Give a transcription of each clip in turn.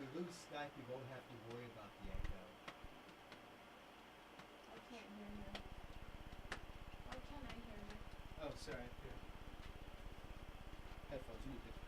we lose Skype, you won't have to worry about the echo. I can't hear you. Why can't I hear you? Oh, sorry. Here. Headphones. You need headphones.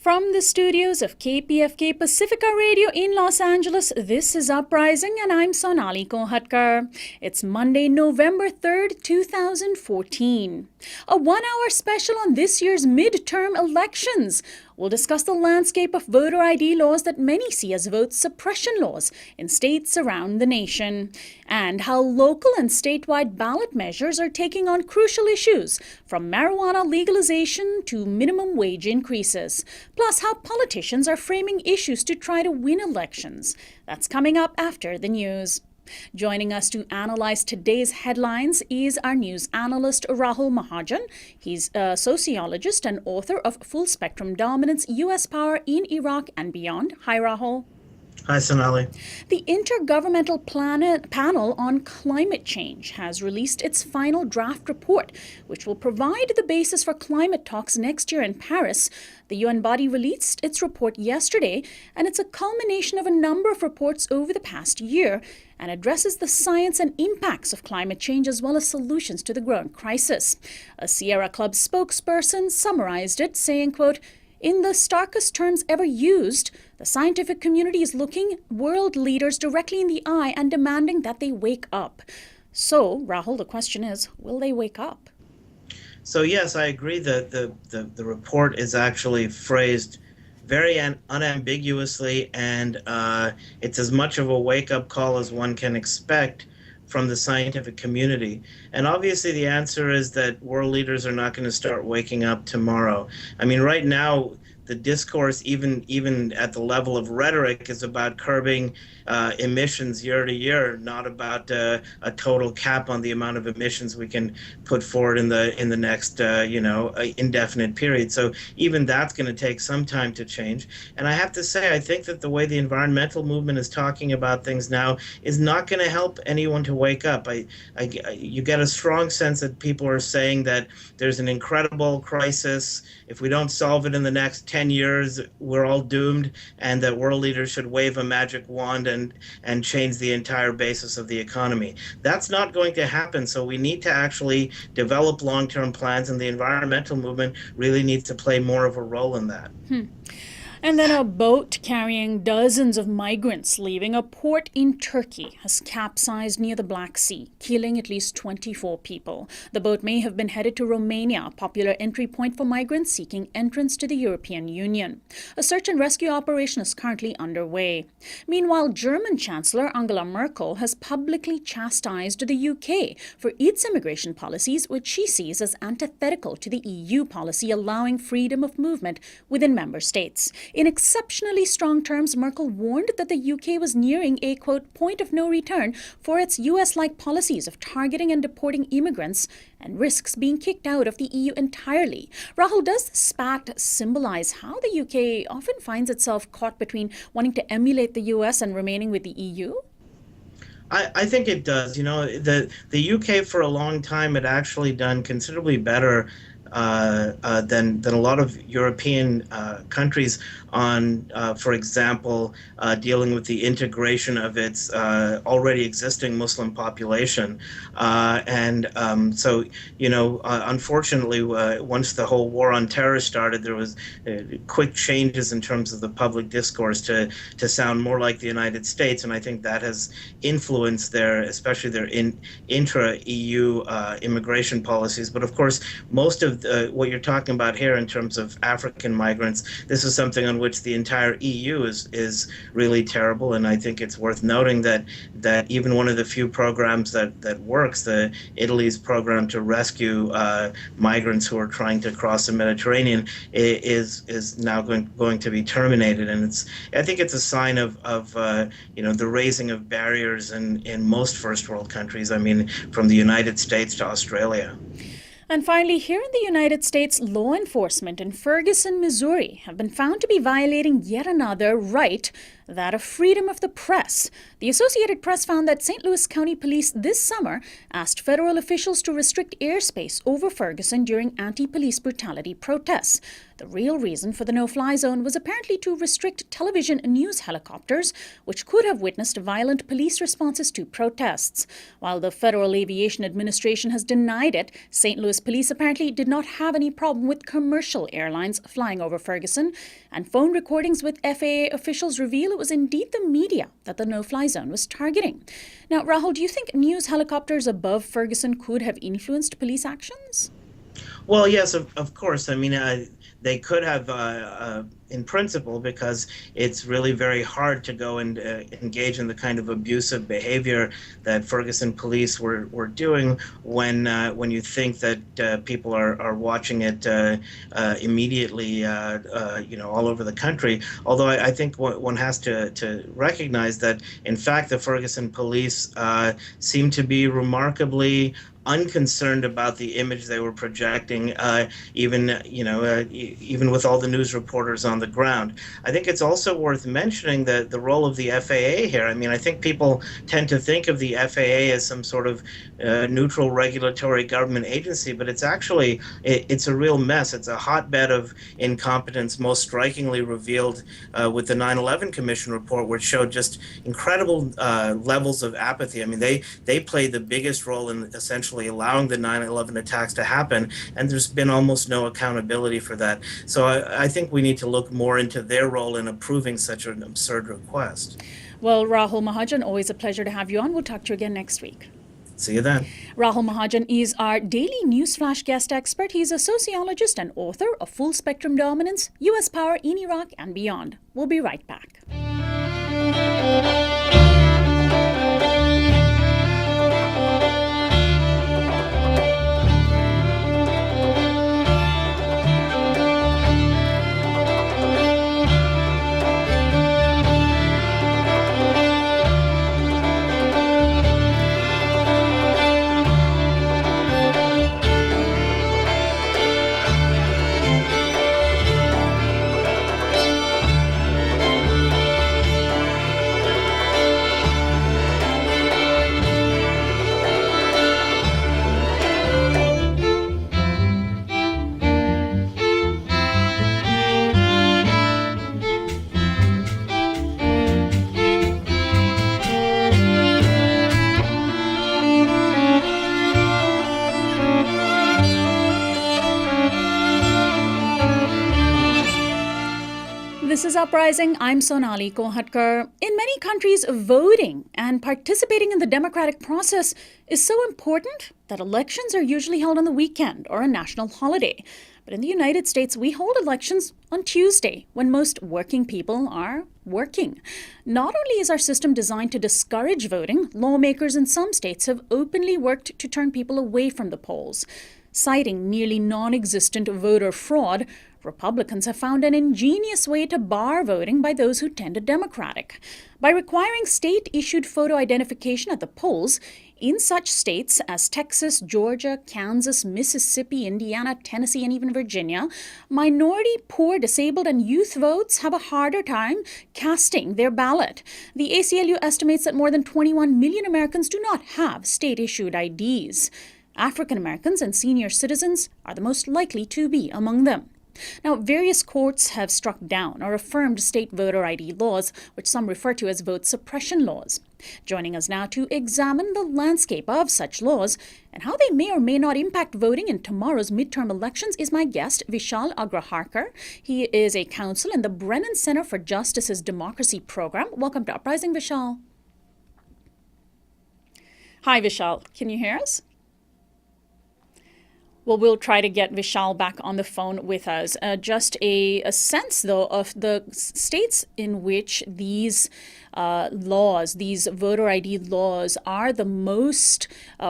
From the studios of KPFK Pacifica Radio in Los Angeles, this is Uprising, and I'm Sonali Kohatkar. It's Monday, November 3rd, 2014. A one-hour special on this year's midterm elections. We'll discuss the landscape of voter ID laws that many see as vote suppression laws in states around the nation, and how local and statewide ballot measures are taking on crucial issues, from marijuana legalization to minimum wage increases, plus how politicians are framing issues to try to win elections. That's coming up after the news. Joining us to analyze today's headlines is our news analyst, Rahul Mahajan. He's a sociologist and author of Full Spectrum Dominance, U.S. Power in Iraq and Beyond. Hi, Rahul. Hi, Sonali. The Intergovernmental Panel on Climate Change has released its final draft report, which will provide the basis for climate talks next year in Paris. The UN body released its report yesterday, and it's a culmination of a number of reports over the past year and addresses the science and impacts of climate change as well as solutions to the growing crisis. A Sierra Club spokesperson summarized it, saying, quote, "In the starkest terms ever used, the scientific community is looking world leaders directly in the eye and demanding that they wake up." So, Rahul, the question is, will they wake up? So yes, I agree that the report is actually phrased very unambiguously, and it's as much of a wake-up call as one can expect from the scientific community. And obviously the answer is that world leaders are not going to start waking up tomorrow. I mean, right now, the discourse, even at the level of rhetoric, is about curbing emissions year to year, not about a total cap on the amount of emissions we can put forward in the next indefinite period. So even that's going to take some time to change. And I have to say, I think that the way the environmental movement is talking about things now is not going to help anyone to wake up. You get a strong sense that people are saying that there's an incredible crisis. If we don't solve it in the next 10 years, we're all doomed, and that world leaders should wave a magic wand and change the entire basis of the economy. That's not going to happen, so we need to actually develop long-term plans, and the environmental movement really needs to play more of a role in that. And then a boat carrying dozens of migrants leaving a port in Turkey has capsized near the Black Sea, killing at least 24 people. The boat may have been headed to Romania, a popular entry point for migrants seeking entrance to the European Union. A search and rescue operation is currently underway. Meanwhile, German Chancellor Angela Merkel has publicly chastised the UK for its immigration policies, which she sees as antithetical to the EU policy allowing freedom of movement within member states. In exceptionally strong terms, Merkel warned that the UK was nearing a, quote, point of no return for its US-like policies of targeting and deporting immigrants and risks being kicked out of the EU entirely. Rahul, does this spat symbolize how the UK often finds itself caught between wanting to emulate the US and remaining with the EU? I think it does. You know, the UK for a long time had actually done considerably better than a lot of European countries on, for example, dealing with the integration of its already existing Muslim population. So, unfortunately, once the whole war on terror started, there was quick changes in terms of the public discourse to sound more like the United States, and I think that has influenced especially their intra-EU immigration policies. But of course, most of what you're talking about here in terms of African migrants, this is something on which the entire EU is really terrible, and I think it's worth noting that even one of the few programs that works, the Italy's program to rescue migrants who are trying to cross the Mediterranean, is now going to be terminated, and I think it's a sign of the raising of barriers in most first world countries. I mean, from the United States to Australia. And finally, here in the United States, law enforcement in Ferguson, Missouri, have been found to be violating yet another right, that of freedom of the press. The Associated Press found that St. Louis County Police this summer asked federal officials to restrict airspace over Ferguson during anti-police brutality protests. The real reason for the no-fly zone was apparently to restrict television news helicopters, which could have witnessed violent police responses to protests. While the Federal Aviation Administration has denied it, St. Louis police apparently did not have any problem with commercial airlines flying over Ferguson, and phone recordings with FAA officials reveal it was indeed the media that the no-fly zone was targeting. Now, Rahul, do you think news helicopters above Ferguson could have influenced police actions? Well, yes, of course. I mean, they could have, in principle, because it's really very hard to go and engage in the kind of abusive behavior that Ferguson police were doing when you think that people are watching it immediately, all over the country. Although I think one has to recognize that, in fact, the Ferguson police seem to be remarkably unconcerned about the image they were projecting, even with all the news reporters on the ground. I think it's also worth mentioning the role of the FAA here. I mean, I think people tend to think of the FAA as some sort of neutral regulatory government agency, but it's actually, it's a real mess. It's a hotbed of incompetence, most strikingly revealed with the 9/11 Commission report, which showed just incredible levels of apathy. I mean, they played the biggest role in essentially allowing the 9/11 attacks to happen, and there's been almost no accountability for that. So I think we need to look more into their role in approving such an absurd request. Well, Rahul Mahajan, always a pleasure to have you on. We'll talk to you again next week. See you then. Rahul Mahajan is our daily newsflash guest expert. He's a sociologist and author of Full Spectrum Dominance, U.S. Power in Iraq and Beyond. We'll be right back. This is Uprising. I'm Sonali. In many countries, voting and participating in the democratic process is so important that elections are usually held on the weekend or a national holiday. But in the United States, we hold elections on Tuesday, when most working people are working. Not only is our system designed to discourage voting, lawmakers in some states have openly worked to turn people away from the polls. Citing nearly non-existent voter fraud, Republicans have found an ingenious way to bar voting by those who tended Democratic. By requiring state-issued photo identification at the polls, in such states as Texas, Georgia, Kansas, Mississippi, Indiana, Tennessee, and even Virginia, minority, poor, disabled, and youth votes have a harder time casting their ballot. The ACLU estimates that more than 21 million Americans do not have state-issued IDs. African Americans and senior citizens are the most likely to be among them. Now, various courts have struck down or affirmed state voter ID laws, which some refer to as vote suppression laws. Joining us now to examine the landscape of such laws and how they may or may not impact voting in tomorrow's midterm elections is my guest, Vishal Agraharkar. He is a counsel in the Brennan Center for Justice's Democracy Program. Welcome to Uprising, Vishal. Hi, Vishal. Can you hear us? Well, we'll try to get Vishal back on the phone with us. Just a sense, though, of the states in which these laws, these voter ID laws, are the most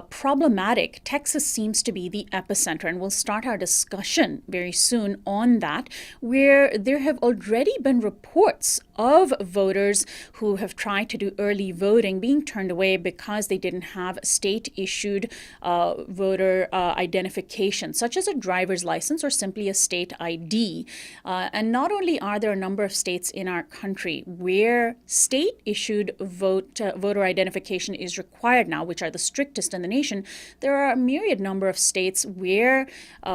problematic. Texas seems to be the epicenter, and we'll start our discussion very soon on that, where there have already been reports of voters who have tried to do early voting being turned away because they didn't have state-issued voter identification, such as a driver's license or simply a state ID. And not only are there a number of states in our country where state-issued voter identification is required now, which are the strictest in the nation, there are a myriad number of states where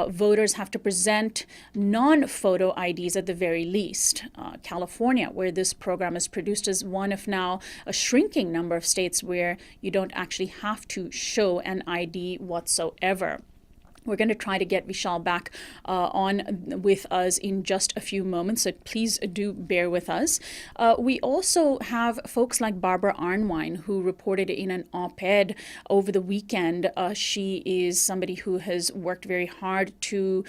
voters have to present non-photo IDs at the very least. California, where this program is produced, is one of now a shrinking number of states where you don't actually have to show an ID whatsoever. We're going to try to get Vishal back on with us in just a few moments, so please do bear with us. We also have folks like Barbara Arnwine, who reported in an op-ed over the weekend. She is somebody who has worked very hard to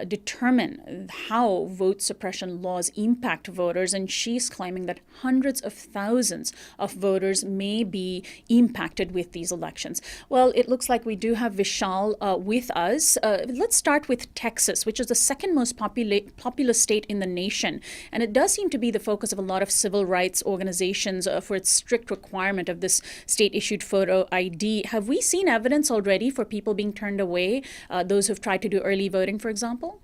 determine how vote suppression laws impact voters, and she's claiming that hundreds of thousands of voters may be impacted with these elections. Well, it looks like we do have Vishal with us. Let's start with Texas, which is the second most populous state in the nation. And it does seem to be the focus of a lot of civil rights organizations for its strict requirement of this state-issued photo ID. Have we seen evidence already for people being turned away, those who've tried to do early voting, for example?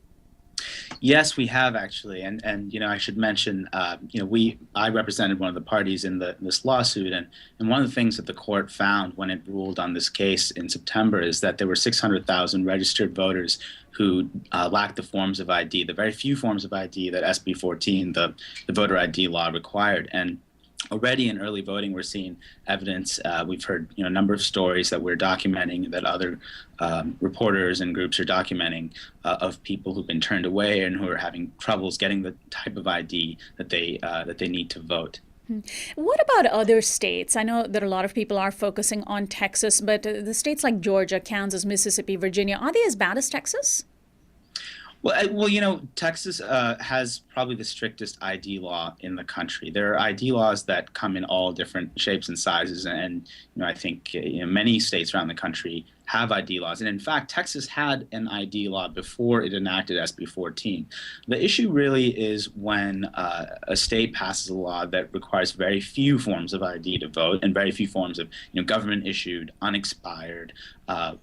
Yes, we have actually, and I should mention, I represented one of the parties in this lawsuit, and one of the things that the court found when it ruled on this case in September is that there were 600,000 registered voters who lacked the forms of ID, the very few forms of ID that SB 14, the voter ID law, required. And already in early voting, we're seeing evidence. We've heard a number of stories that we're documenting, that other reporters and groups are documenting, of people who've been turned away and who are having troubles getting the type of ID that they need to vote. What about other states? I know that a lot of people are focusing on Texas, but the states like Georgia, Kansas, Mississippi, Virginia, are they as bad as Texas? Well, Texas has probably the strictest ID law in the country. There are ID laws that come in all different shapes and sizes, and I think many states around the country have ID laws. And in fact, Texas had an ID law before it enacted SB 14. The issue really is when a state passes a law that requires very few forms of ID to vote and very few forms of government-issued, unexpired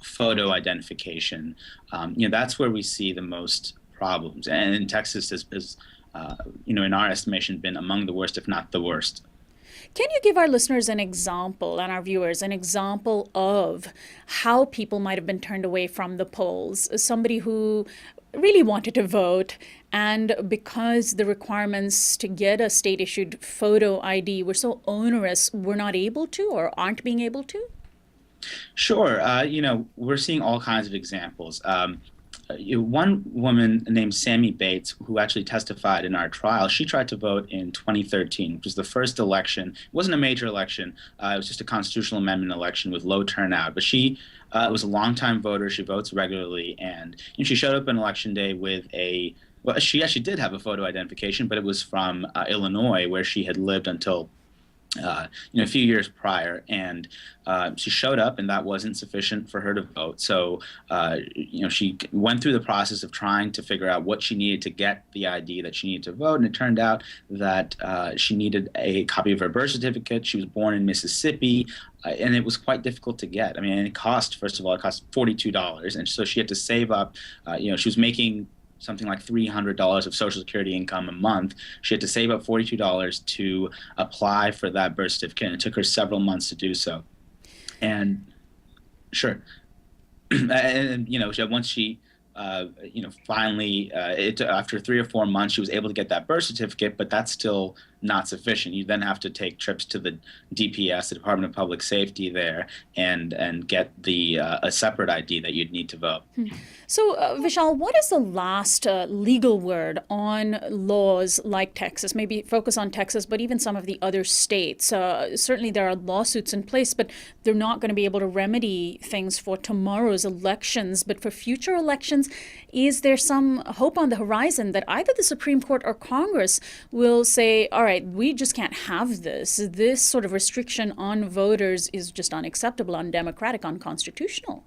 photo identification. That's where we see the most problems. And Texas has in our estimation, been among the worst, if not the worst. Can you give our listeners an example, and our viewers an example of how people might have been turned away from the polls? Somebody who really wanted to vote, and because the requirements to get a state-issued photo ID were so onerous, were not able to or aren't being able to? Sure. We're seeing all kinds of examples. One woman named Sammy Bates, who actually testified in our trial, she tried to vote in 2013, which was the first election. It wasn't a major election. It was just a constitutional amendment election with low turnout. But she was a longtime voter. She votes regularly. And she showed up on Election Day with she actually did have a photo identification, but it was from Illinois, where she had lived until a few years prior, and she showed up, and that wasn't sufficient for her to vote. So, she went through the process of trying to figure out what she needed to get the ID that she needed to vote, and it turned out that she needed a copy of her birth certificate. She was born in Mississippi, and it was quite difficult to get. I mean, it cost $42, and so she had to save up. She was making something like $300 of Social Security income a month. She had to save up $42 to apply for that birth certificate, and it took her several months to do so. And sure, and once she finally, after 3 or 4 months, she was able to get that birth certificate, but that's still not sufficient. You then have to take trips to the DPS, the Department of Public Safety there, and get a separate ID that you'd need to vote. So, Vishal, what is the last legal word on laws like Texas? Maybe focus on Texas, but even some of the other states. Certainly there are lawsuits in place, but they're not going to be able to remedy things for tomorrow's elections. But for future elections, is there some hope on the horizon that either the Supreme Court or Congress will say, all right, we just can't have this. This sort of restriction on voters is just unacceptable, undemocratic, unconstitutional?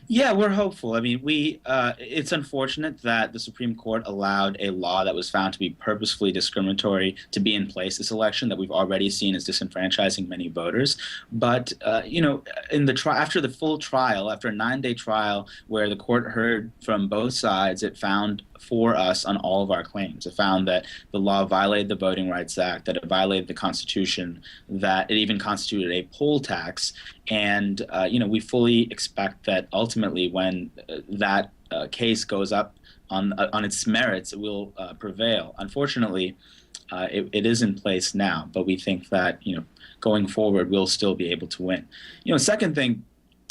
Yeah, we're hopeful. I mean, it's unfortunate that the Supreme Court allowed a law that was found to be purposefully discriminatory to be in place this election that we've already seen as disenfranchising many voters. But, after the full trial, after a 9-day trial where the court heard from both sides, it found for us on all of our claims. It found that the law violated the Voting Rights Act, that it violated the Constitution, that it even constituted a poll tax. And, we fully expect that ultimately when that case goes up on its merits, it will prevail. Unfortunately, it is in place now, but we think that, going forward, we'll still be able to win. Second thing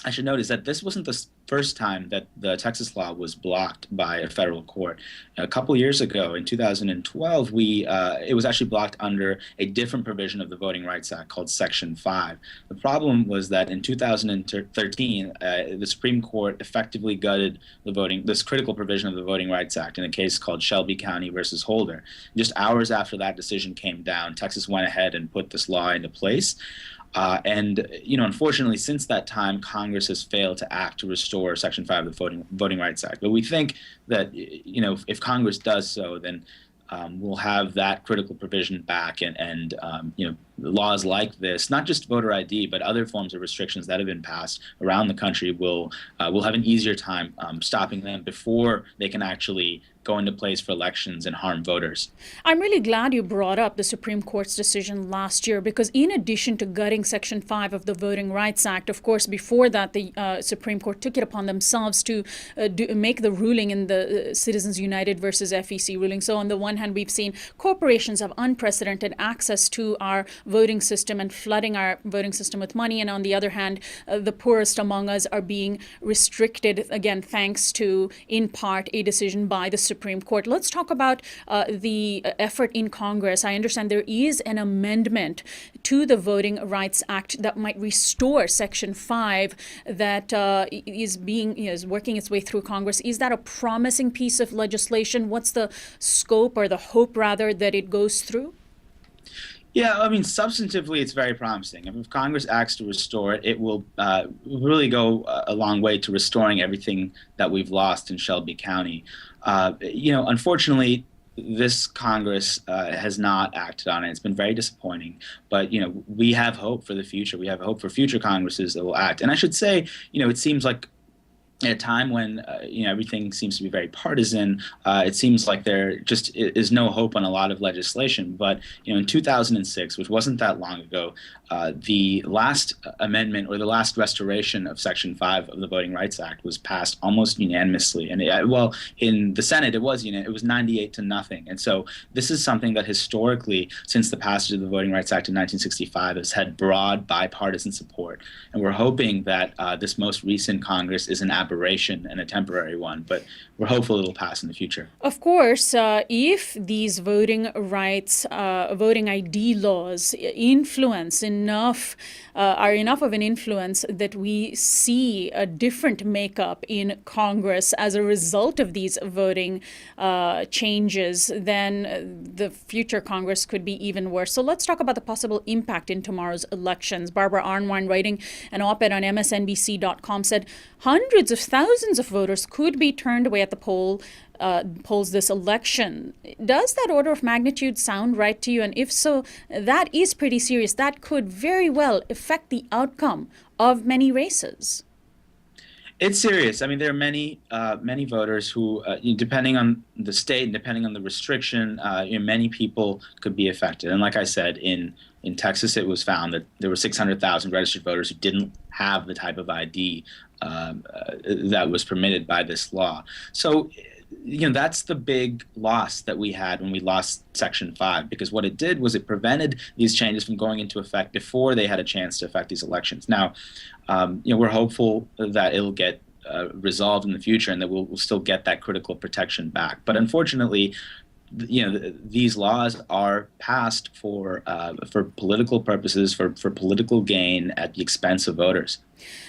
I should note is that this wasn't the first time that the Texas law was blocked by a federal court. A couple years ago, in 2012, it was actually blocked under a different provision of the Voting Rights Act called Section 5. The problem was that in 2013, the Supreme Court effectively gutted this critical provision of the Voting Rights Act in a case called Shelby County versus Holder. Just hours after that decision came down, Texas went ahead and put this law into place. Unfortunately, since that time, Congress has failed to act to restore Section 5 of the Voting Rights Act. But we think that, if Congress does so, then we'll have that critical provision back, and laws like this, not just voter ID, but other forms of restrictions that have been passed around the country will have an easier time stopping them before they can actually go into place for elections and harm voters. I'm really glad you brought up the Supreme Court's decision last year, because in addition to gutting Section 5 of the Voting Rights Act, of course, before that, the Supreme Court took it upon themselves to make the ruling in the Citizens United versus FEC ruling. So on the one hand, we've seen corporations have unprecedented access to our voting system and flooding our voting system with money. And on the other hand, the poorest among us are being restricted, again, thanks to, in part, a decision by the Supreme Court. Let's talk about the effort in Congress. I understand there is an amendment to the Voting Rights Act that might restore Section 5 that is working its way through Congress. Is that a promising piece of legislation? What's the scope, or the hope rather, that it goes through? Yeah, I mean, substantively, it's very promising. If Congress acts to restore it, it will really go a long way to restoring everything that we've lost in Shelby County. Unfortunately, this Congress has not acted on it. It's been very disappointing. But, we have hope for the future. We have hope for future Congresses that will act. And I should say, it seems like at a time when everything seems to be very partisan, it seems like there just is no hope on a lot of legislation. But in 2006, which wasn't that long ago, the last amendment, or the last restoration of Section 5 of the Voting Rights Act, was passed almost unanimously. And in the Senate, it was 98-0. And so this is something that historically, since the passage of the Voting Rights Act in 1965, has had broad bipartisan support. And we're hoping that this most recent Congress is an aberration and a temporary one, but we're hopeful it'll pass in the future. Of course, if these voting rights, voting ID laws are enough of an influence that we see a different makeup in Congress as a result of these voting changes, then the future Congress could be even worse. So let's talk about the possible impact in tomorrow's elections. Barbara Arnwine, writing an op-ed on MSNBC.com, said hundreds of thousands of voters could be turned away at the polls this election. Does that order of magnitude sound right to you? And if so, that is pretty serious. That could very well affect the outcome of many races. It's serious. I mean, there are many voters who, depending on the state and depending on the restriction, many people could be affected. And like I said, in Texas, it was found that there were 600,000 registered voters who didn't have the type of ID that was permitted by this law. So that's the big loss that we had when we lost Section 5, because what it did was it prevented these changes from going into effect before they had a chance to affect these elections. Now, we're hopeful that it'll get resolved in the future and that we'll still get that critical protection back. But unfortunately, these laws are passed for political purposes, for political gain at the expense of voters.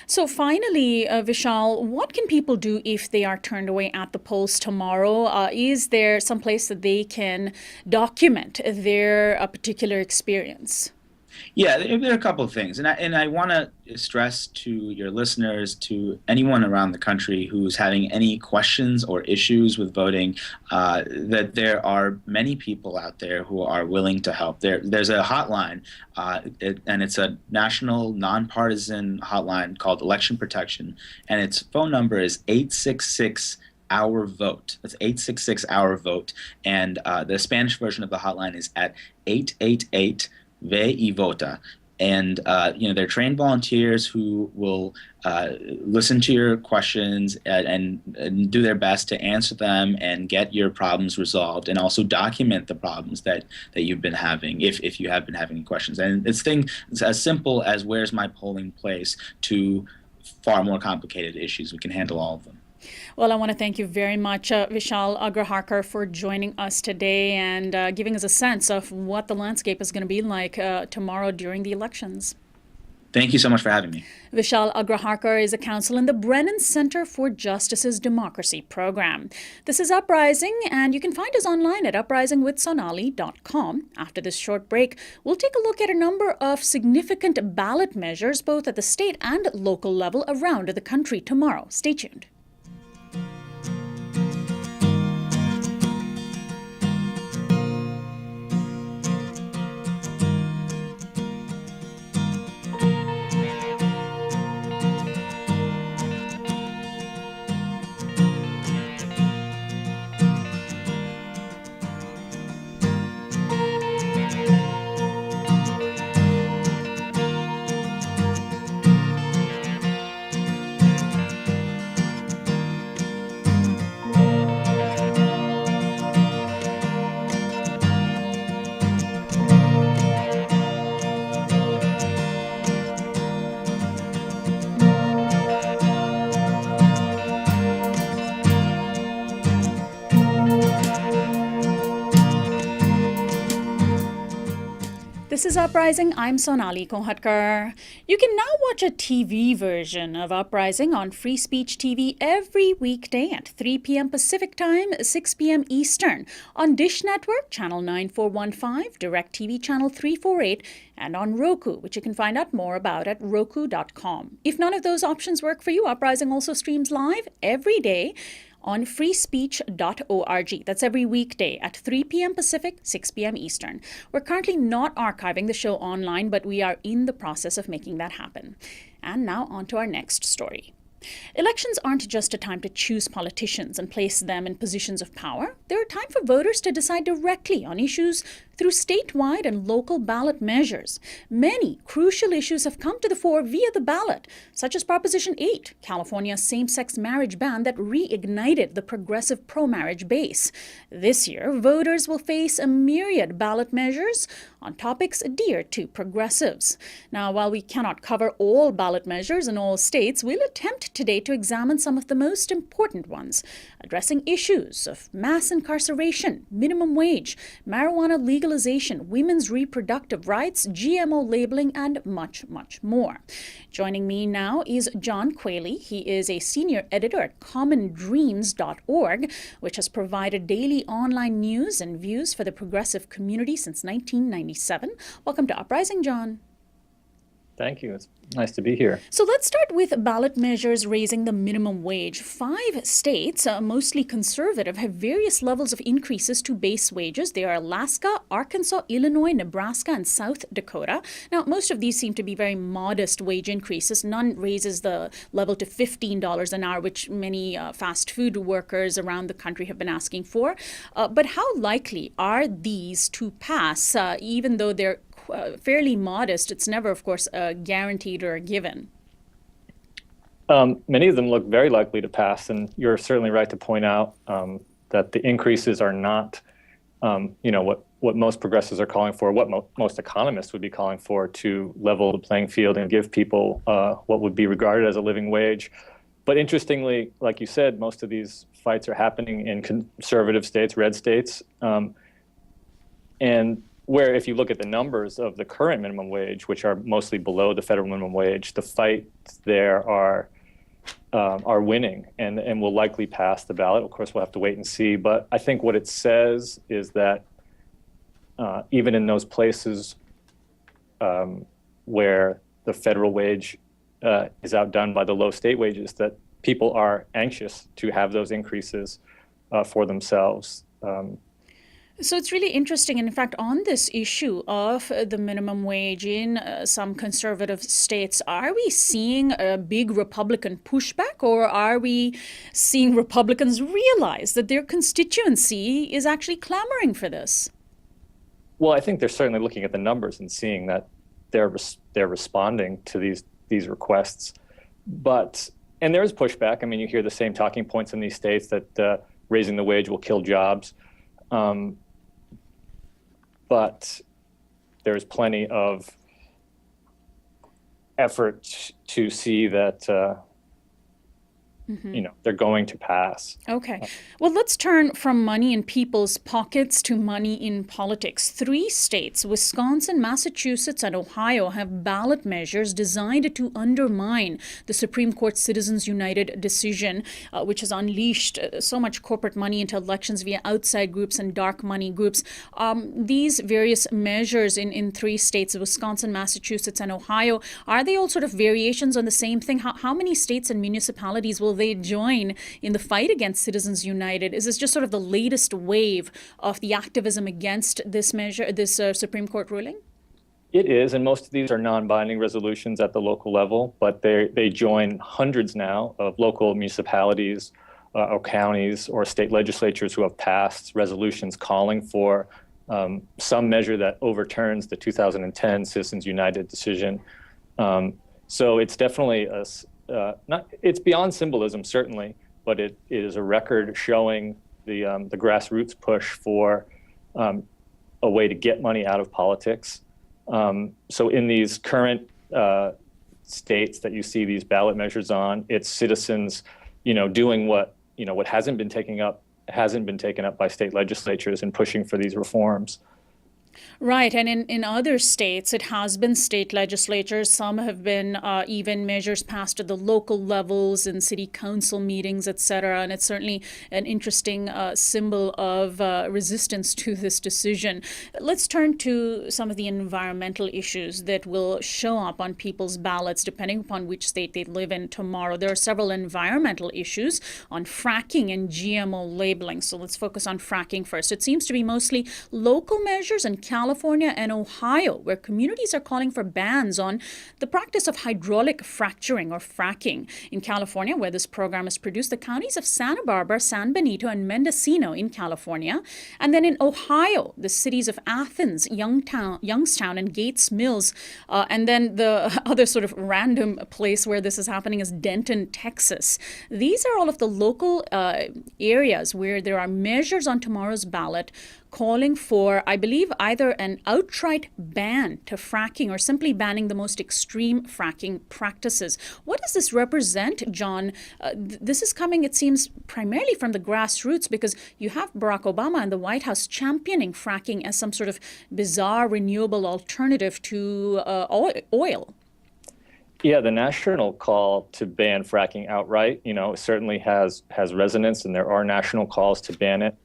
So finally, Vishal, what can people do if they are turned away at the polls tomorrow? Is there some place that they can document their particular experience? Yeah, there are a couple of things, and I want to stress to your listeners, to anyone around the country who's having any questions or issues with voting, that there are many people out there who are willing to help. There's a hotline, and it's a national, nonpartisan hotline called Election Protection, and its phone number is 866 Our Vote. That's 866 Our Vote, and the Spanish version of the hotline is at 888 Ve y Vota. And they're trained volunteers who will listen to your questions and do their best to answer them and get your problems resolved, and also document the problems that you've been having, if you have been having questions. And it's as simple as where's my polling place to far more complicated issues. We can handle all of them. Well, I want to thank you very much, Vishal Agraharkar, for joining us today and giving us a sense of what the landscape is going to be like tomorrow during the elections. Thank you so much for having me. Vishal Agraharkar is a counsel in the Brennan Center for Justice's Democracy program. This is Uprising, and you can find us online at uprisingwithsonali.com. After this short break, we'll take a look at a number of significant ballot measures, both at the state and local level around the country tomorrow. Stay tuned. This is Uprising. I'm Sonali Kohatkar. You can now watch a TV version of Uprising on Free Speech TV every weekday at 3 p.m. Pacific Time, 6 p.m. Eastern on Dish Network, Channel 9415, DirecTV Channel 348, and on Roku, which you can find out more about at roku.com. If none of those options work for you, Uprising also streams live every day on freespeech.org. That's every weekday at 3 p.m. Pacific, 6 p.m. Eastern. We're currently not archiving the show online, but we are in the process of making that happen. And now on to our next story. Elections aren't just a time to choose politicians and place them in positions of power. They're a time for voters to decide directly on issues through statewide and local ballot measures. Many crucial issues have come to the fore via the ballot, such as Proposition 8, California's same-sex marriage ban that reignited the progressive pro-marriage base. This year, voters will face a myriad ballot measures on topics dear to progressives. Now, while we cannot cover all ballot measures in all states, we'll attempt today to examine some of the most important ones, addressing issues of mass incarceration, minimum wage, marijuana legalization, women's reproductive rights, GMO labeling, and much, much more. Joining me now is Jon Queally. He is a senior editor at Commondreams.org, which has provided daily online news and views for the progressive community since 1997. Welcome to Uprising, Jon. Thank you. It's nice to be here. So let's start with ballot measures raising the minimum wage. 5 states, mostly conservative, have various levels of increases to base wages. They are Alaska, Arkansas, Illinois, Nebraska, and South Dakota. Now, most of these seem to be very modest wage increases. None raises the level to $15 an hour, which many fast food workers around the country have been asking for. But how likely are these to pass, even though they're fairly modest? It's never, of course, guaranteed or a given. Many of them look very likely to pass, and you're certainly right to point out that the increases are not, what most progressives are calling for, what most economists would be calling for, to level the playing field and give people what would be regarded as a living wage. But interestingly, like you said, most of these fights are happening in conservative states, red states, and where if you look at the numbers of the current minimum wage, which are mostly below the federal minimum wage, the fights there are winning and will likely pass the ballot. Of course, we'll have to wait and see. But I think what it says is that even in those places where the federal wage is outdone by the low state wages, that people are anxious to have those increases for themselves. So it's really interesting. And in fact, on this issue of the minimum wage in some conservative states, are we seeing a big Republican pushback, or are we seeing Republicans realize that their constituency is actually clamoring for this? Well, I think they're certainly looking at the numbers and seeing that they're responding to these requests. And there is pushback. I mean, you hear the same talking points in these states that raising the wage will kill jobs. But there's plenty of effort to see that they're going to pass. Okay. Well, let's turn from money in people's pockets to money in politics. 3 states, Wisconsin, Massachusetts, and Ohio, have ballot measures designed to undermine the Supreme Court Citizens United decision, which has unleashed so much corporate money into elections via outside groups and dark money groups. These various measures in 3 states, Wisconsin, Massachusetts, and Ohio, are they all sort of variations on the same thing? How many states and municipalities will they join in the fight against Citizens United? Is this just sort of the latest wave of the activism against this measure, this Supreme Court ruling? It is, and most of these are non-binding resolutions at the local level, but they join hundreds now of local municipalities or counties or state legislatures who have passed resolutions calling for some measure that overturns the 2010 Citizens United decision. So it's definitely it's beyond symbolism, certainly, but it is a record showing the grassroots push for a way to get money out of politics. So in these current states that you see these ballot measures on, it's citizens, doing what hasn't been taken up by state legislatures and pushing for these reforms. Right. And in other states, it has been state legislatures. Some have been even measures passed at the local levels in city council meetings, et cetera. And it's certainly an interesting symbol of resistance to this decision. Let's turn to some of the environmental issues that will show up on people's ballots, depending upon which state they live in tomorrow. There are several environmental issues on fracking and GMO labeling. So let's focus on fracking first. It seems to be mostly local measures in California and Ohio, where communities are calling for bans on the practice of hydraulic fracturing or fracking. In California, where this program is produced, the counties of Santa Barbara, San Benito, and Mendocino in California. And then in Ohio, the cities of Athens, Youngstown, and Gates Mills. And then the other sort of random place where this is happening is Denton, Texas. These are all of the local areas where there are measures on tomorrow's ballot calling for, I believe, either an outright ban to fracking or simply banning the most extreme fracking practices. What does this represent, John? This is coming, it seems, primarily from the grassroots, because you have Barack Obama and the White House championing fracking as some sort of bizarre renewable alternative to oil. Yeah, the national call to ban fracking outright, certainly has resonance, and there are national calls to ban it.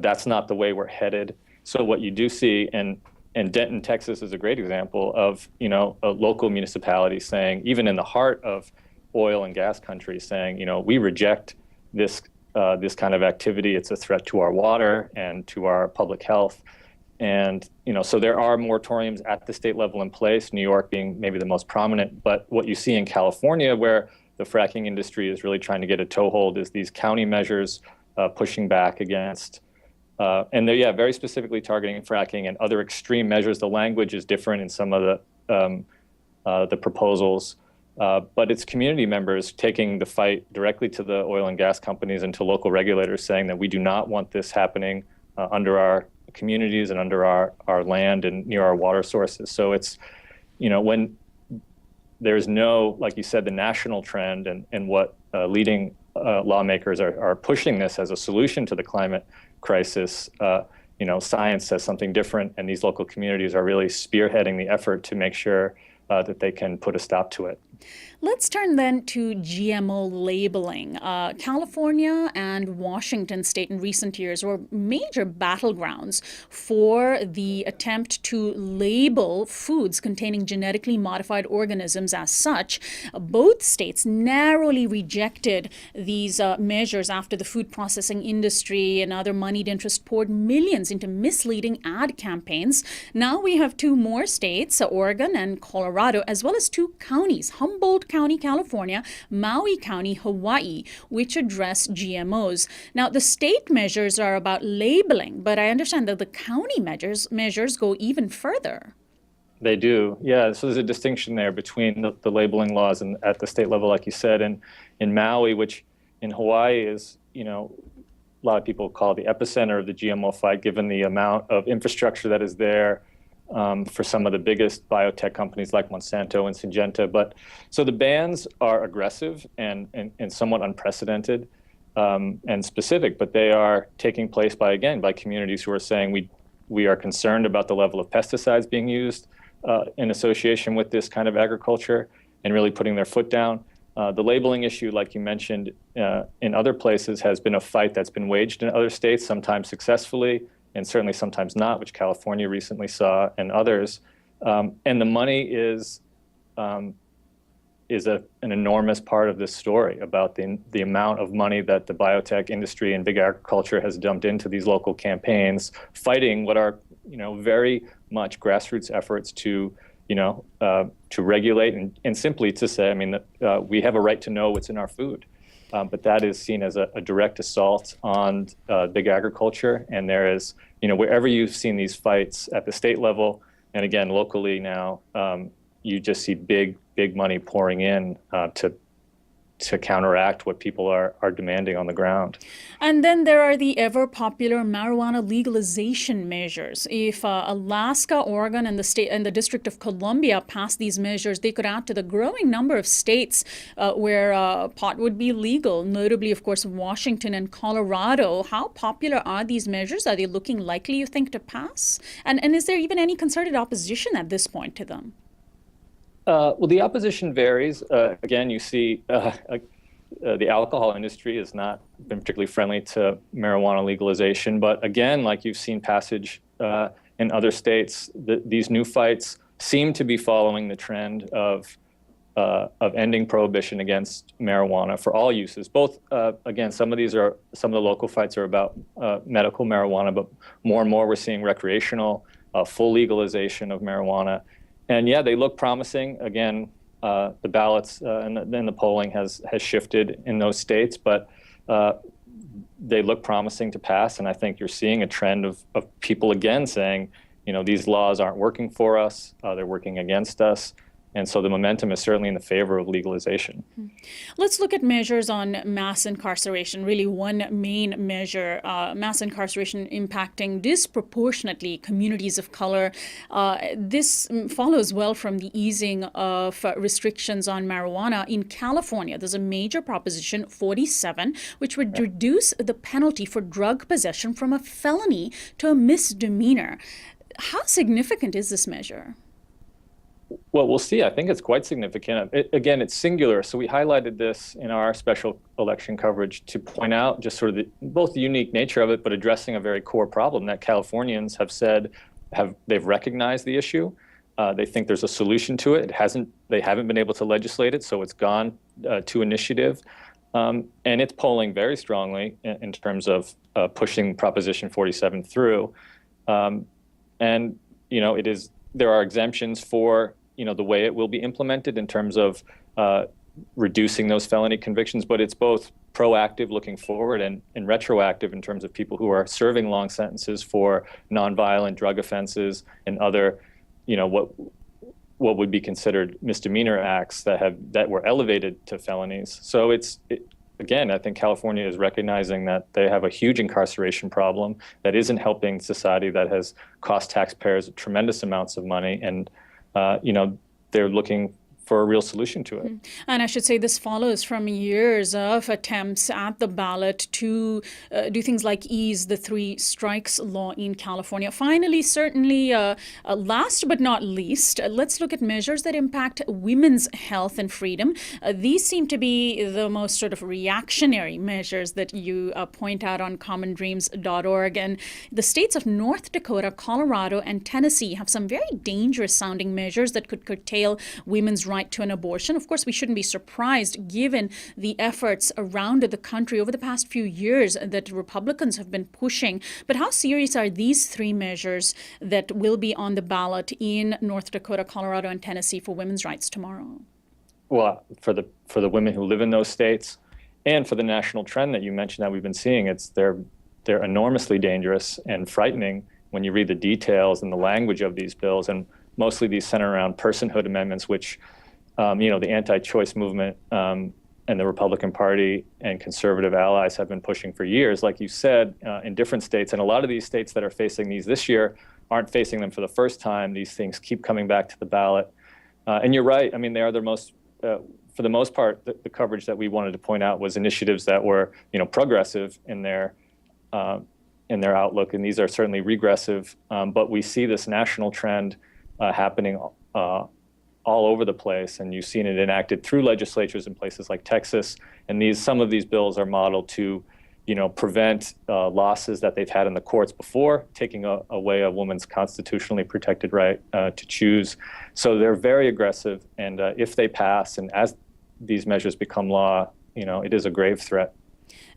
That's not the way we're headed. So what you do see, and Denton, Texas is a great example of, a local municipality saying, even in the heart of oil and gas country, saying, we reject this kind of activity. It's a threat to our water and to our public health. And, so there are moratoriums at the state level in place, New York being maybe the most prominent. But what you see in California, where the fracking industry is really trying to get a toehold, is these county measures pushing back against and they're very specifically targeting fracking and other extreme measures. The language is different in some of the proposals, But it's community members taking the fight directly to the oil and gas companies and to local regulators, saying that we do not want this happening under our communities and under our land and near our water sources. So it's, when there's no, like you said, the national trend and what leading lawmakers are pushing this as a solution to the climate crisis, science says something different, and these local communities are really spearheading the effort to make sure that they can put a stop to it. Let's turn then to GMO labeling. California and Washington state in recent years were major battlegrounds for the attempt to label foods containing genetically modified organisms as such. Both states narrowly rejected these measures after the food processing industry and other moneyed interests poured millions into misleading ad campaigns. Now we have two more states, Oregon and Colorado, as well as two counties, Humboldt County, California, Maui County, Hawaii, which address GMOs. Now, the state measures are about labeling, but I understand that the county measures go even further. They do, yeah. So there's a distinction there between the labeling laws and at the state level, like you said, and in Maui, which in Hawaii is, a lot of people call it the epicenter of the GMO fight, given the amount of infrastructure that is there. For some of the biggest biotech companies like Monsanto and Syngenta. But so the bans are aggressive and somewhat unprecedented and specific, but they are taking place by communities who are saying we are concerned about the level of pesticides being used in association with this kind of agriculture and really putting their foot down. The labeling issue, like you mentioned, in other places has been a fight that's been waged in other states, sometimes successfully, and certainly sometimes not, which California recently saw, and others. And the money is an enormous part of this story about the amount of money that the biotech industry and big agriculture has dumped into these local campaigns, fighting what are very much grassroots efforts to regulate and simply to say, we have a right to know what's in our food. But that is seen as a direct assault on big agriculture. And there is, wherever you've seen these fights at the state level, and again, locally now, you just see big money pouring in to counteract what people are demanding on the ground. And then there are the ever-popular marijuana legalization measures. If Alaska, Oregon, and the District of Columbia pass these measures, they could add to the growing number of states where pot would be legal, notably, of course, Washington and Colorado. How popular are these measures? Are they looking likely, you think, to pass? And is there even any concerted opposition at this point to them? Well, the opposition varies. Again, you see the alcohol industry has not been particularly friendly to marijuana legalization. But again, like you've seen passage in other states, these new fights seem to be following the trend of ending prohibition against marijuana for all uses. Both, again, some of the local fights are about medical marijuana, but more and more we're seeing recreational, full legalization of marijuana. And yeah, they look promising. Again, the ballots and then the polling has shifted in those states, but they look promising to pass. And I think you're seeing a trend of people again saying, these laws aren't working for us, they're working against us. And so the momentum is certainly in the favor of legalization. Let's look at measures on mass incarceration. Really, one main measure, mass incarceration impacting disproportionately communities of color. This follows well from the easing of restrictions on marijuana. In California, there's a major Proposition 47, which would reduce the penalty for drug possession from a felony to a misdemeanor. How significant is this measure? Well, we'll see. I think it's quite significant. Again, it's singular. So we highlighted this in our special election coverage to point out just sort of both the unique nature of it, but addressing a very core problem that Californians have said they've recognized the issue. They think there's a solution to it. They haven't been able to legislate it, so it's gone to initiative. And it's polling very strongly in terms of pushing Proposition 47 through. And, there are exemptions for, the way it will be implemented in terms of reducing those felony convictions, but it's both proactive looking forward and retroactive in terms of people who are serving long sentences for nonviolent drug offenses and other, what what would be considered misdemeanor acts that were elevated to felonies. So again, I think California is recognizing that they have a huge incarceration problem that isn't helping society, that has cost taxpayers tremendous amounts of money, and they're looking for a real solution to it. And I should say this follows from years of attempts at the ballot to do things like ease the 3 strikes law in California. Finally, certainly last but not least, let's look at measures that impact women's health and freedom. These seem to be the most sort of reactionary measures that you point out on commondreams.org. And the states of North Dakota, Colorado, and Tennessee have some very dangerous sounding measures that could curtail women's rights to an abortion. Of course, we shouldn't be surprised given the efforts around the country over the past few years that Republicans have been pushing. But how serious are these 3 measures that will be on the ballot in North Dakota, Colorado, and Tennessee for women's rights tomorrow? Well, for the women who live in those states, and for the national trend that you mentioned that we've been seeing, they're enormously dangerous and frightening when you read the details and the language of these bills. And mostly these center around personhood amendments, which the anti-choice movement and the Republican Party and conservative allies have been pushing for years, like you said, in different states. And a lot of these states that are facing these this year aren't facing them for the first time. These things keep coming back to the ballot. And you're right. I mean, they are the most, for the most part, the coverage that we wanted to point out was initiatives that were, progressive in their outlook. And these are certainly regressive. But we see this national trend happening all over the place, and you've seen it enacted through legislatures in places like Texas. And some of these bills are modeled to, prevent losses that they've had in the courts before, taking away a woman's constitutionally protected right to choose. So they're very aggressive, and if they pass, and as these measures become law, it is a grave threat.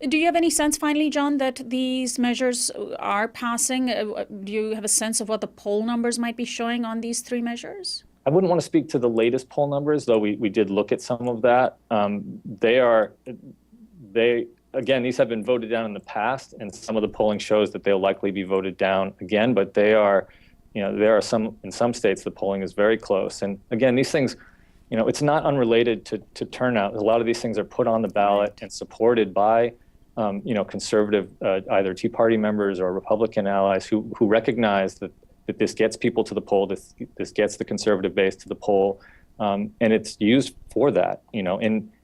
Do you have any sense, finally, John, that these measures are passing? Do you have a sense of what the poll numbers might be showing on these 3 measures? I wouldn't want to speak to the latest poll numbers, though we did look at some of that. Again, these have been voted down in the past, and some of the polling shows that they'll likely be voted down again, but there are in some states, the polling is very close. And again, these things, it's not unrelated to turnout. A lot of these things are put on the ballot and supported by, conservative, either Tea Party members or Republican allies who recognize that this gets people to the poll, this gets the conservative base to the poll, and it's used for that,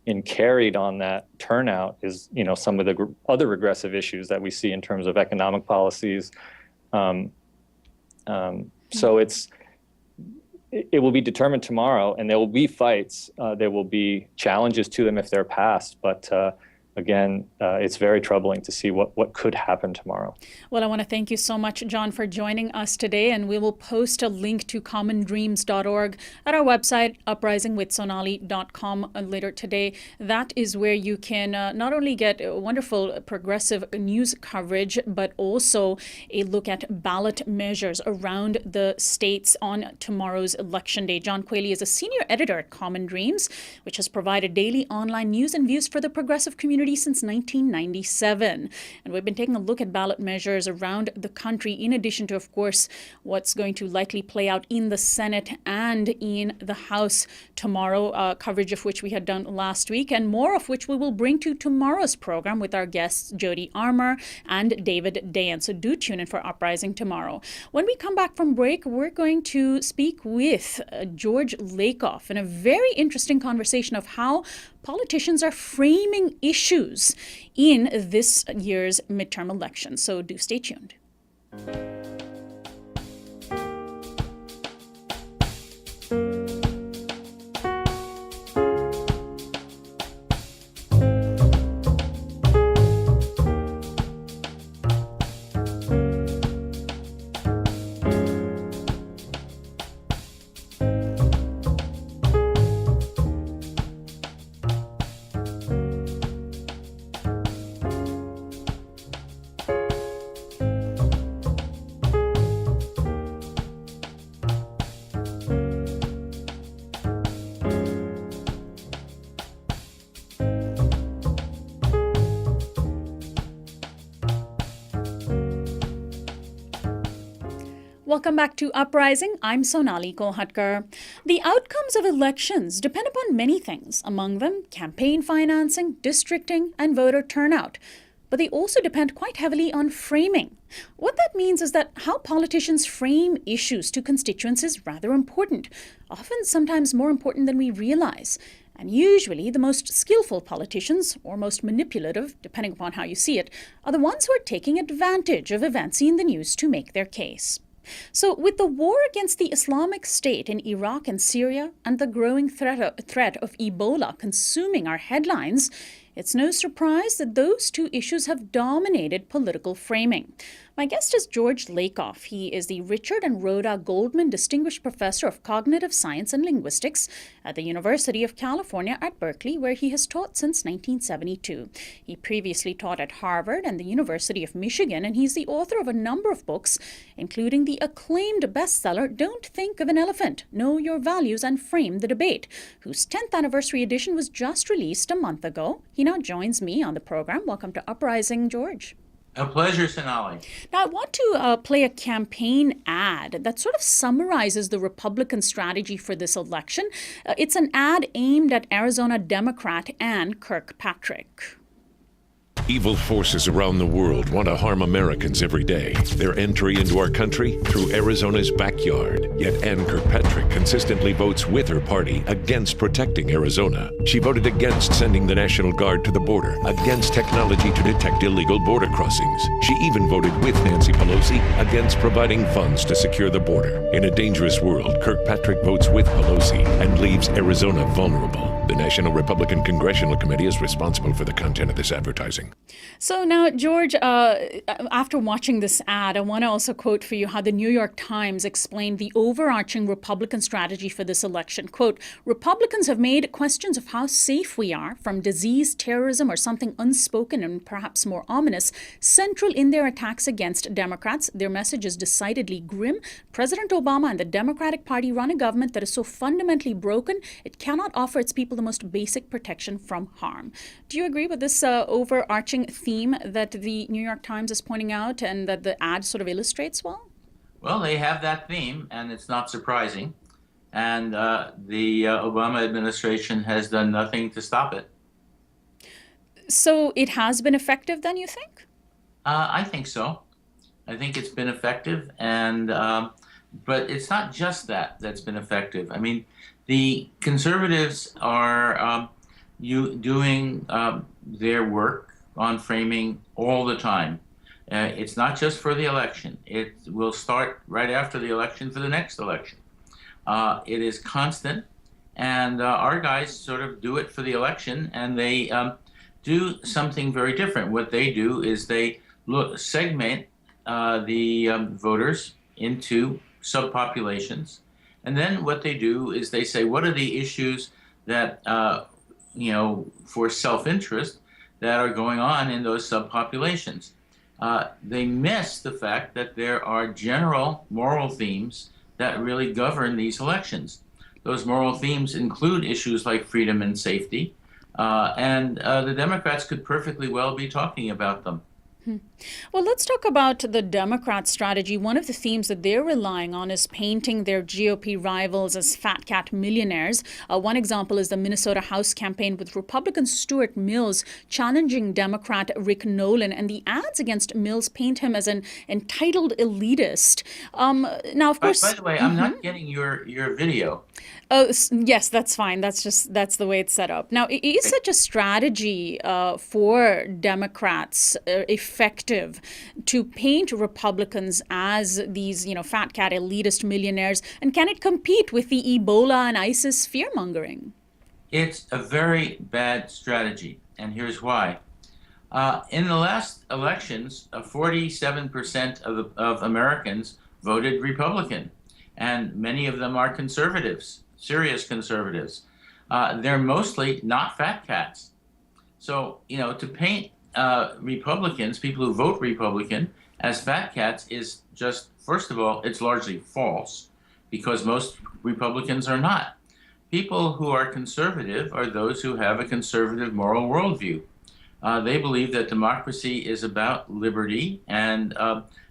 and carried on that turnout is, some of the other regressive issues that we see in terms of economic policies. So it will be determined tomorrow, and there will be fights. There will be challenges to them if they're passed, but again, it's very troubling to see what could happen tomorrow. Well, I want to thank you so much, John, for joining us today. And we will post a link to commondreams.org at our website, uprisingwithsonali.com, later today. That is where you can not only get wonderful progressive news coverage, but also a look at ballot measures around the states on tomorrow's election day. Jon Queally is a senior editor at Common Dreams, which has provided daily online news and views for the progressive community since 1997. And we've been taking a look at ballot measures around the country, in addition to, of course, what's going to likely play out in the Senate and in the House tomorrow, coverage of which we had done last week, and more of which we will bring to tomorrow's program with our guests, Jody Armour and David Dayan. So do tune in for Uprising tomorrow. When we come back from break, we're going to speak with George Lakoff in a very interesting conversation of how politicians are framing issues in this year's midterm election. So do stay tuned. Welcome back to Uprising. I'm Sonali Kolhatkar. The outcomes of elections depend upon many things, among them campaign financing, districting, and voter turnout. But they also depend quite heavily on framing. What that means is that how politicians frame issues to constituents is rather important, often sometimes more important than we realize. And usually the most skillful politicians, or most manipulative, depending upon how you see it, are the ones who are taking advantage of events in the news to make their case. So with the war against the Islamic State in Iraq and Syria and the growing threat of Ebola consuming our headlines, it's no surprise that those two issues have dominated political framing. My guest is George Lakoff. He is the Richard and Rhoda Goldman Distinguished Professor of Cognitive Science and Linguistics at the University of California at Berkeley, where he has taught since 1972. He previously taught at Harvard and the University of Michigan, and he's the author of a number of books, including the acclaimed bestseller Don't Think of an Elephant, Know Your Values and Frame the Debate, whose 10th anniversary edition was just released a month ago. He now joins me on the program. Welcome to Uprising, George. A pleasure, Sonali. Now, I want to play a campaign ad that sort of summarizes the Republican strategy for this election. It's an ad aimed at Arizona Democrat Ann Kirkpatrick. Evil forces around the world want to harm Americans every day. Their entry into our country through Arizona's backyard. Yet Ann Kirkpatrick consistently votes with her party against protecting Arizona. She voted against sending the National Guard to the border, against technology to detect illegal border crossings. She even voted with Nancy Pelosi against providing funds to secure the border. In a dangerous world, Kirkpatrick votes with Pelosi and leaves Arizona vulnerable. The National Republican Congressional Committee is responsible for the content of this advertising. So now, George, after watching this ad, I want to also quote for you how the New York Times explained the overarching Republican strategy for this election. Quote, Republicans have made questions of how safe we are from disease, terrorism, or something unspoken and perhaps more ominous central in their attacks against Democrats. Their message is decidedly grim. President Obama and the Democratic Party run a government that is so fundamentally broken, it cannot offer its people the most basic protection from harm. Do you agree with this overarching theme that the New York Times is pointing out and that the ad sort of illustrates well? Well, they have that theme, and it's not surprising. And the Obama administration has done nothing to stop it. So it has been effective then, you think? I think so. I think it's been effective, and but it's not just that's been effective. I mean, the conservatives are doing their work on framing all the time. It's not just for the election. It will start right after the election for the next election. It is constant, and our guys sort of do it for the election, and they do something very different. What they do is they segment the voters into subpopulations, and then what they do is they say, what are the issues that, for self-interest that are going on in those subpopulations? They miss the fact that there are general moral themes that really govern these elections. Those moral themes include issues like freedom and safety, and the Democrats could perfectly well be talking about them. Well, let's talk about the Democrat strategy. One of the themes that they're relying on is painting their GOP rivals as fat cat millionaires. One example is the Minnesota House campaign with Republican Stuart Mills challenging Democrat Rick Nolan, and the ads against Mills paint him as an entitled elitist. Now, of course, by the way, I'm not getting your video. Oh, yes, that's fine. That's the way it's set up. Now, is such a strategy for Democrats effective to paint Republicans as these, fat cat elitist millionaires? And can it compete with the Ebola and ISIS fear-mongering? It's a very bad strategy, and here's why. In the last elections, 47% of Americans voted Republican, and many of them are conservatives. Serious conservatives. They're mostly not fat cats. So, to paint Republicans, people who vote Republican, as fat cats is just, first of all, it's largely false, because most Republicans are not. People who are conservative are those who have a conservative moral worldview. They believe that democracy is about liberty and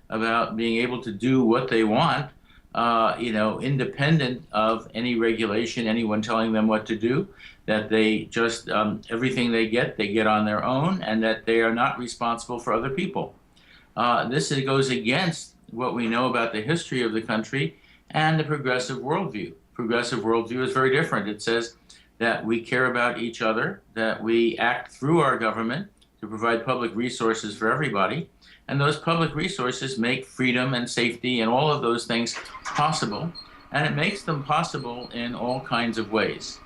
about being able to do what they want, independent of any regulation, anyone telling them what to do, that they just, everything they get on their own, and that they are not responsible for other people. This goes against what we know about the history of the country and the progressive worldview. Progressive worldview is very different. It says that we care about each other, that we act through our government to provide public resources for everybody, and those public resources make freedom and safety and all of those things possible, and it makes them possible in all kinds of ways.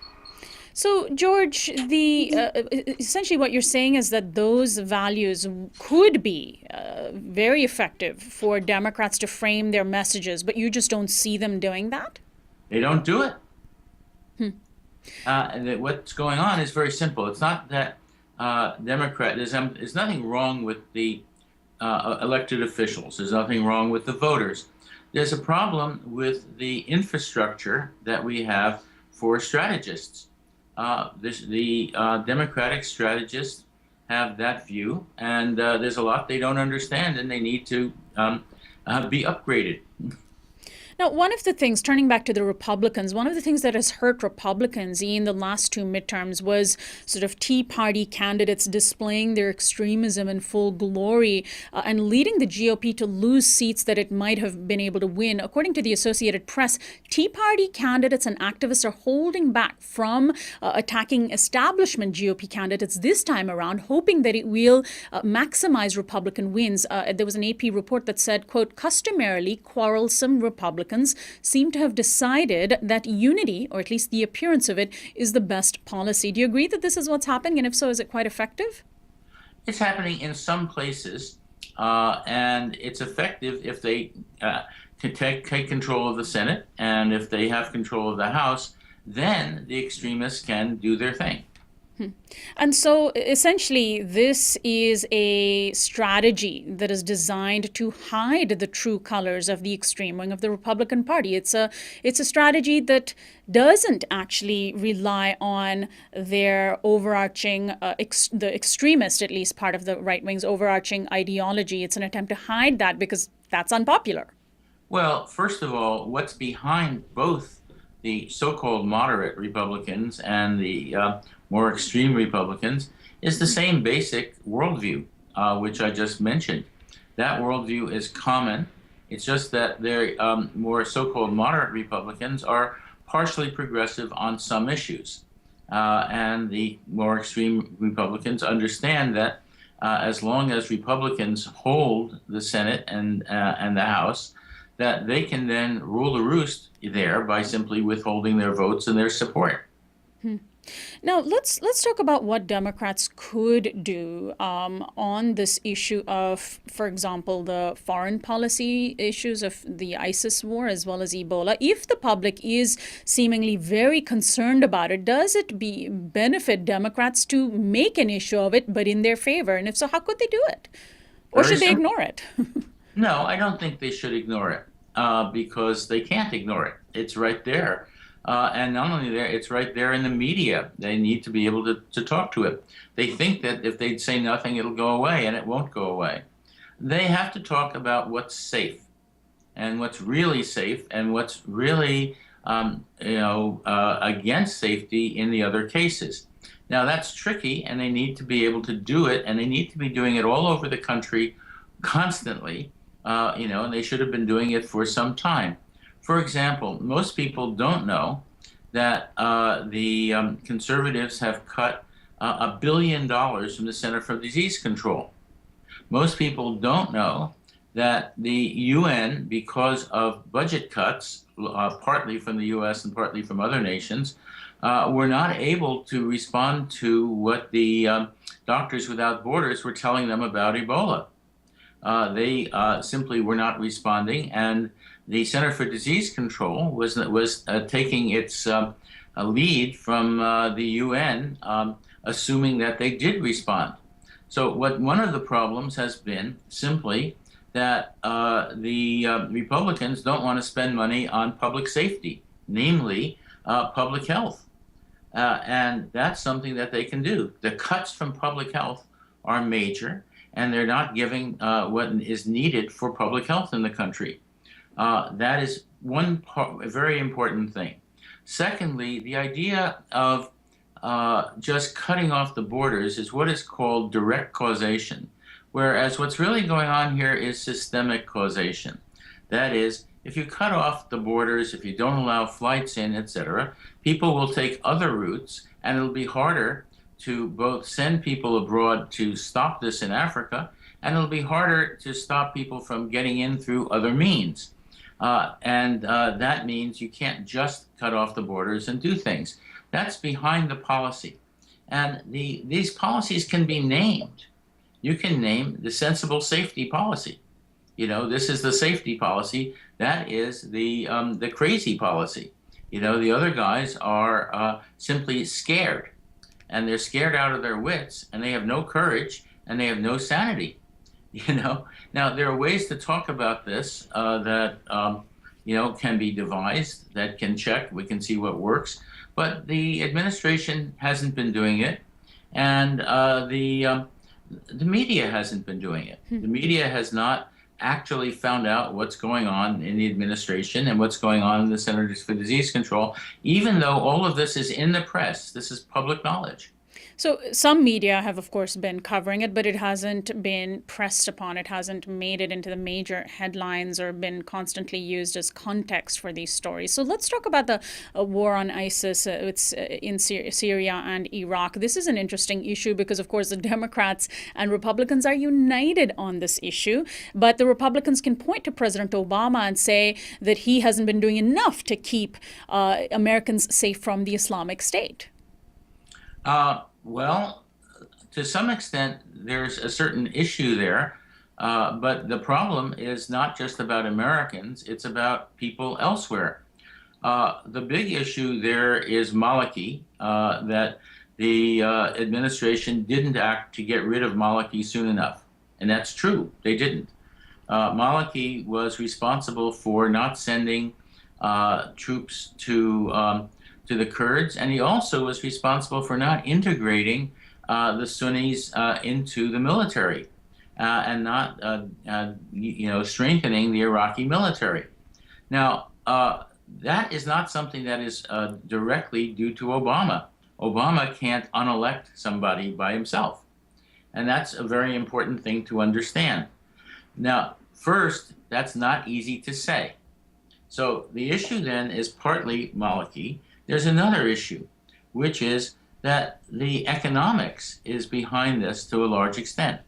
So, George, essentially what you're saying is that those values could be very effective for Democrats to frame their messages, but you just don't see them doing that? They don't do it. And what's going on is very simple. It's not that there's nothing wrong with the elected officials. There's nothing wrong with the voters. There's a problem with the infrastructure that we have for strategists. The Democratic strategists have that view, and there's a lot they don't understand, and they need to be upgraded. Now, one of the things, turning back to the Republicans, one of the things that has hurt Republicans in the last two midterms was sort of Tea Party candidates displaying their extremism in full glory and leading the GOP to lose seats that it might have been able to win. According to the Associated Press, Tea Party candidates and activists are holding back from attacking establishment GOP candidates this time around, hoping that it will maximize Republican wins. There was an AP report that said, quote, customarily quarrelsome Republicans seem to have decided that unity, or at least the appearance of it, is the best policy. Do you agree that this is what's happening? And if so, is it quite effective? It's happening in some places, and it's effective if they can take control of the Senate, and if they have control of the House, then the extremists can do their thing. And so essentially, this is a strategy that is designed to hide the true colors of the extreme wing of the Republican Party. It's a strategy that doesn't actually rely on their overarching, the extremist, at least part of the right wing's overarching ideology. It's an attempt to hide that because that's unpopular. Well, first of all, what's behind both the so-called moderate Republicans and the more extreme Republicans is the same basic worldview, which I just mentioned. That worldview is common. It's just that their more so-called moderate Republicans are partially progressive on some issues. And the more extreme Republicans understand that as long as Republicans hold the Senate and the House, that they can then rule the roost there by simply withholding their votes and their support. Now, let's talk about what Democrats could do on this issue of, for example, the foreign policy issues of the ISIS war as well as Ebola. If the public is seemingly very concerned about it, does it benefit Democrats to make an issue of it, but in their favor? And if so, how could they do it? Or should they ignore it? No, I don't think they should ignore it because they can't ignore it. It's right there. And not only there, it's right there in the media. They need to be able to talk to it. They think that if they say nothing, it'll go away, and it won't go away. They have to talk about what's safe and what's really safe and what's really, against safety in the other cases. Now, that's tricky, and they need to be able to do it, and they need to be doing it all over the country constantly, and they should have been doing it for some time. For example, most people don't know that the conservatives have cut $1 billion from the Center for Disease Control. Most people don't know that the UN, because of budget cuts, partly from the US and partly from other nations, were not able to respond to what the Doctors Without Borders were telling them about Ebola. They simply were not responding, and the Center for Disease Control was taking its lead from the UN, assuming that they did respond. So one of the problems has been simply that the Republicans don't want to spend money on public safety, namely public health. And that's something that they can do. The cuts from public health are major, and they're not giving what is needed for public health in the country. That is one a very important thing. Secondly, the idea of just cutting off the borders is what is called direct causation, whereas what's really going on here is systemic causation. That is, if you cut off the borders, if you don't allow flights in, etc., people will take other routes, and it'll be harder to both send people abroad to stop this in Africa, and it'll be harder to stop people from getting in through other means. That means you can't just cut off the borders and do things. That's behind the policy. And these policies can be named. You can name the sensible safety policy. You know, this is the safety policy. That is the crazy policy. You know, the other guys are simply scared. And they're scared out of their wits, and they have no courage, and they have no sanity. You know, now there are ways to talk about this that you know, can be devised, that can check. We can see what works, but the administration hasn't been doing it, and the media hasn't been doing it. The media has not actually found out what's going on in the administration and what's going on in the Centers for Disease Control, even though all of this is in the press. This is public knowledge. So some media have, of course, been covering it, but it hasn't been pressed upon. It hasn't made it into the major headlines or been constantly used as context for these stories. So let's talk about the war on ISIS in Syria and Iraq. This is an interesting issue because, of course, the Democrats and Republicans are united on this issue. But the Republicans can point to President Obama and say that he hasn't been doing enough to keep Americans safe from the Islamic State. Well, to some extent, there's a certain issue there, but the problem is not just about Americans, it's about people elsewhere. The big issue there is Maliki, that the administration didn't act to get rid of Maliki soon enough, and that's true, they didn't. Maliki was responsible for not sending troops to the Kurds, and he also was responsible for not integrating the Sunnis into the military and not, strengthening the Iraqi military. Now, that is not something that is directly due to Obama. Obama can't unelect somebody by himself, and that's a very important thing to understand. Now, first, that's not easy to say. So the issue then is partly Maliki. There's another issue, which is that the economics is behind this to a large extent.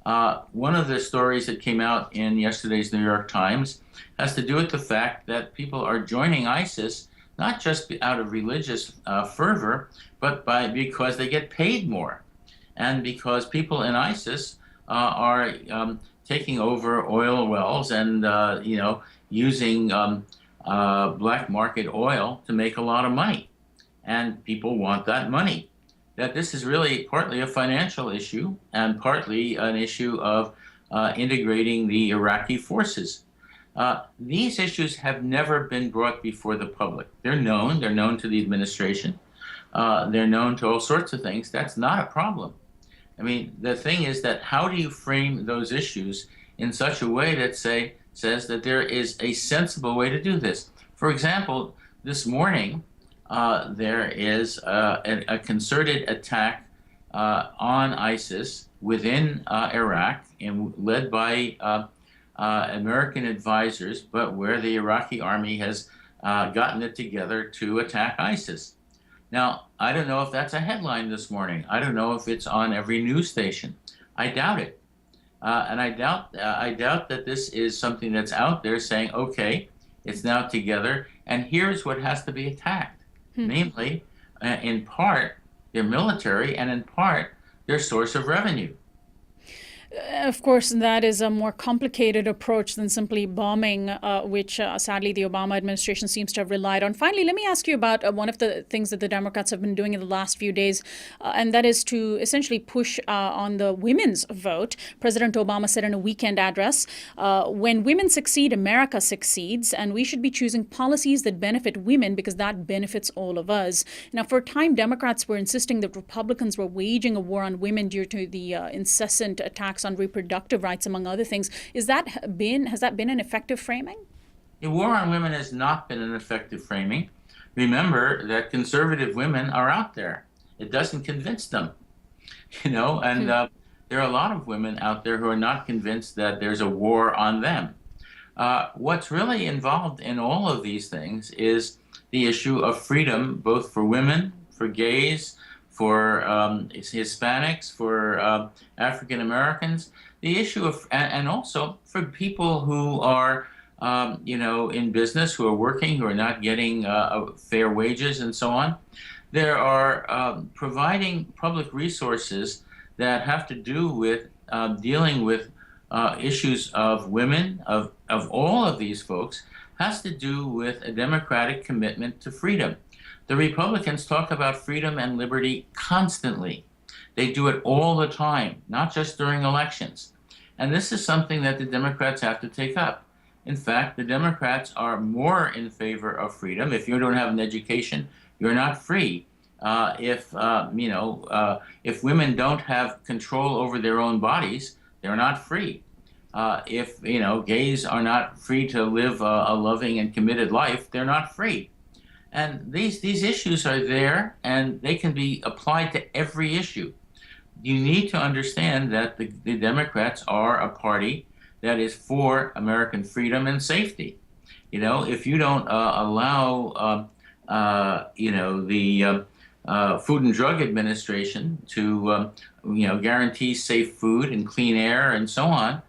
One of the stories that came out in yesterday's New York Times has to do with the fact that people are joining ISIS not just out of religious fervor, but because they get paid more, and because people in ISIS are taking over oil wells and using black market oil to make a lot of money, and people want that money. That this is really partly a financial issue and partly an issue of integrating the Iraqi forces. These issues have never been brought before the public. They're known to the administration, they're known to all sorts of things. That's not a problem. I mean, the thing is that how do you frame those issues in such a way that says that there is a sensible way to do this? For example, this morning, there is a concerted attack on ISIS within Iraq, led by American advisors, but where the Iraqi army has gotten it together to attack ISIS. Now, I don't know if that's a headline this morning. I don't know if it's on every news station. I doubt it. And I doubt that this is something that's out there saying, okay, it's now together, and here's what has to be attacked. Namely, in part, their military, and in part, their source of revenue. Of course, that is a more complicated approach than simply bombing, which sadly the Obama administration seems to have relied on. Finally, let me ask you about one of the things that the Democrats have been doing in the last few days, and that is to essentially push on the women's vote. President Obama said in a weekend address, when women succeed, America succeeds, and we should be choosing policies that benefit women because that benefits all of us. Now, for a time, Democrats were insisting that Republicans were waging a war on women due to the incessant attacks attacks on reproductive rights, among other things. Has that been an effective framing? The war on women has not been an effective framing. Remember that conservative women are out there. It doesn't convince them, and there are a lot of women out there who are not convinced that there's a war on them. What's really involved in all of these things is the issue of freedom, both for women, for gays, for Hispanics, for African Americans. The issue of, and also for people who are, in business, who are working, who are not getting fair wages and so on. There are providing public resources that have to do with dealing with issues of women, of all of these folks, has to do with a democratic commitment to freedom. The Republicans talk about freedom and liberty constantly. They do it all the time, not just during elections. And this is something that the Democrats have to take up. In fact, the Democrats are more in favor of freedom. If you don't have an education, you're not free. If women don't have control over their own bodies, they're not free. If gays are not free to live a loving and committed life, they're not free. And these issues are there, and they can be applied to every issue. You need to understand that the Democrats are a party that is for American freedom and safety. If you don't allow the Food and Drug Administration to guarantee safe food and clean air and so on,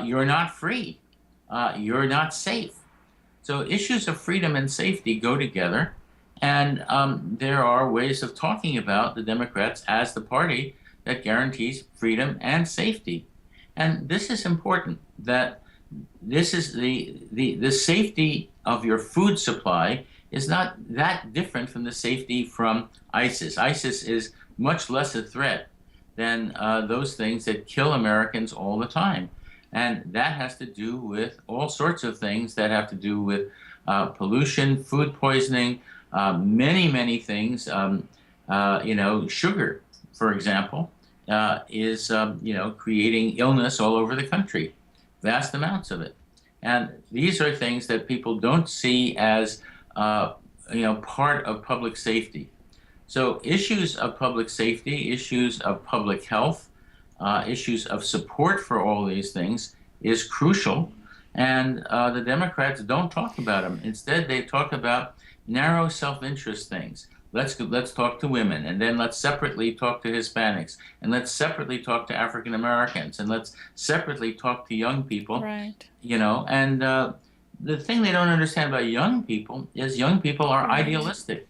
you're not free. You're not safe. So issues of freedom and safety go together, and there are ways of talking about the Democrats as the party that guarantees freedom and safety. And this is important, that this is the safety of your food supply is not that different from the safety from ISIS. ISIS is much less a threat than those things that kill Americans all the time. And that has to do with all sorts of things that have to do with pollution, food poisoning, many, many things. Sugar, for example, is creating illness all over the country, vast amounts of it. And these are things that people don't see as part of public safety. So issues of public safety, issues of public health, issues of support for all these things is crucial, and the Democrats don't talk about them. Instead, they talk about narrow self-interest things. Let's talk to women, and then let's separately talk to Hispanics, and let's separately talk to African Americans, and let's separately talk to young people. Right. And the thing they don't understand about young people is young people are idealistic.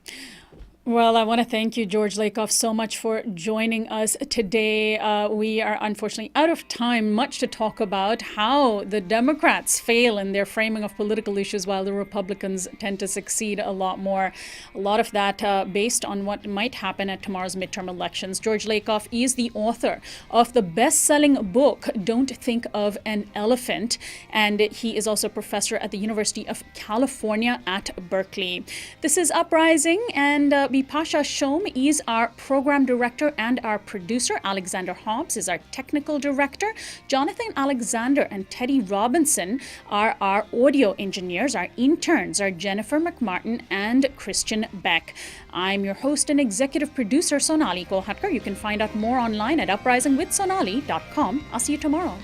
Well, I want to thank you, George Lakoff, so much for joining us today. We are unfortunately out of time. Much to talk about, how the Democrats fail in their framing of political issues while the Republicans tend to succeed a lot more. A lot of that based on what might happen at tomorrow's midterm elections. George Lakoff is the author of the best-selling book, Don't Think of an Elephant, and he is also a professor at the University of California at Berkeley. This is Uprising, and Pasha Shom is our program director, and our producer, Alexander Hobbs, is our technical director. Jonathan Alexander and Teddy Robinson are our audio engineers. Our interns are Jennifer McMartin and Christian Beck. I'm your host and executive producer, Sonali Kolhatkar. You can find out more online at uprisingwithsonali.com. I'll see you tomorrow.